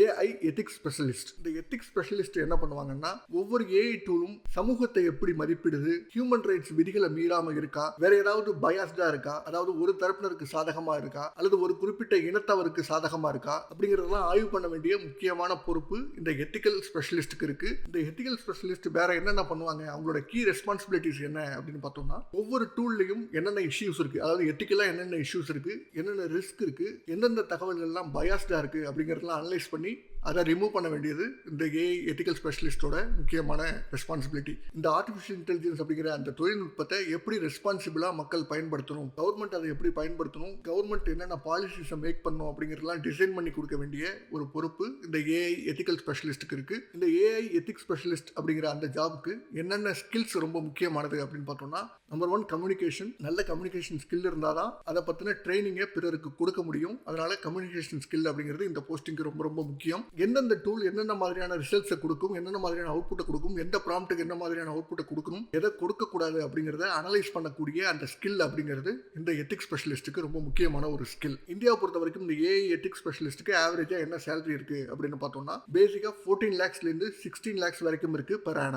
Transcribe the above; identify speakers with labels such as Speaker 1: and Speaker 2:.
Speaker 1: AI ethics specialist. இந்த ethics specialist என்ன பண்ணுவாங்கன்னா, ஒவ்வொரு ஏஐ டூலும் சமூகத்தை எப்படி மதிப்பிடுது, ஹியூமன் ரைட்ஸ் விதிகளை மீறாம இருக்கா, வேற ஏதாவது பயாஸ்டா இருக்கா, அதாவது ஒரு தரப்பினருக்கு சாதகமா இருக்கா அல்லது ஒரு குறிப்பிட்ட இனத்தவருக்கு சாதகமா இருக்கா அப்படிங்கறதெல்லாம் ஆய்வு பண்ண வேண்டிய முக்கியமான பொறுப்பு இந்த எத்திக்கல் ஸ்பெஷலிஸ்டுக்கு இருக்கு. இந்த எத்திக்கல் ஸ்பெஷலிஸ்ட் வேற என்னென்ன பண்ணுவாங்க, அவங்களோட கீ ரெஸ்பான்சிபிலிட்டிஸ் என்ன அப்படின்னு பார்த்தோம்னா, ஒவ்வொரு டூல்லையும் என்னென்ன இஷ்யூஸ் இருக்கு, அதாவது எத்திக்கலா என்னென்ன இஷ்யூஸ் இருக்கு, என்னென்ன ரிஸ்க் இருக்கு, எந்தெந்த தகவல்கள் எல்லாம் பயாஸ்டா இருக்கு அப்படிங்கறதெல்லாம் அனலைஸ் பண்ணி அதை ரிமூவ் பண்ண வேண்டியது இந்த ஏஐ எத்திக்கல் ஸ்பெஷலிஸ்டோட முக்கியமான ரெஸ்பான்சிபிலிட்டி. இந்த ஆர்டிஃபிஷியல் இன்டெலிஜென்ஸ் அப்படிங்கிற அந்த தொழில்நுட்பத்தை எப்படி ரெஸ்பான்சிபிளா மக்கள் பயன்படுத்தணும், கவர்மெண்ட் அதை எப்படி பயன்படுத்தணும், கவர்மெண்ட் என்னென்ன பாலிசிஸை மேக் பண்ணணும் அப்படிங்கிறதெல்லாம் டிசைன் பண்ணி கொடுக்க வேண்டிய ஒரு பொறுப்பு இந்த ஏஐ எத்திக்கல் ஸ்பெஷலிஸ்ட்டுக்கு இருக்கு. இந்த ஏஐ எத்திக்ஸ் ஸ்பெஷலிஸ்ட் அப்படிங்கிற அந்த ஜாபுக்கு என்னென்ன ஸ்கில்ஸ் ரொம்ப முக்கியமானது அப்படின்னு பார்த்தோம்னா, நம்பர் 1 கம்யூனிகேஷன். நல்ல கம்யூனிகேஷன் ஸ்கில் இருந்தால் தான் அதை பற்றின ட்ரைனிங்கை பிறருக்கு கொடுக்க முடியும். அதனால கம்யூனிகேஷன் ஸ்கில் அப்படிங்கிறது இந்த போஸ்டிங்க்கு ரொம்ப ரொம்ப முக்கியம். எந்தெந்த டூல் என்னென்ன மாதிரியான ரிசல்ட்ஸை கொடுக்கும், என்னென்ன மாதிரியான அவுட்புட்டை கொடுக்கும், எந்த ப்ராம்ப்ட்டுக்கு என்ன மாதிரியான அவுட்புட்டை கொடுக்கணும், எதை கொடுக்கக்கூடாது அப்படிங்கிறத அனலைஸ் பண்ணக்கூடிய அந்த ஸ்கில் அப்படிங்கிறது இந்த எத்திக்ஸ் ஸ்பெஷலிஸ்ட்டுக்கு ரொம்ப முக்கியமான ஒரு ஸ்கில். இந்தியாவை பொறுத்த வரைக்கும் இந்த ஏஐ எத்திக்ஸ் ஸ்பெஷலிஸ்ட்டுக்கு ஆவரேஜாக என்ன சேலரி இருக்கு அப்படின்னு பார்த்தோம்னா, பேசிக்காக 14 lakhsலேருந்து 16 lakhs வரைக்கும் இருக்கு per annum.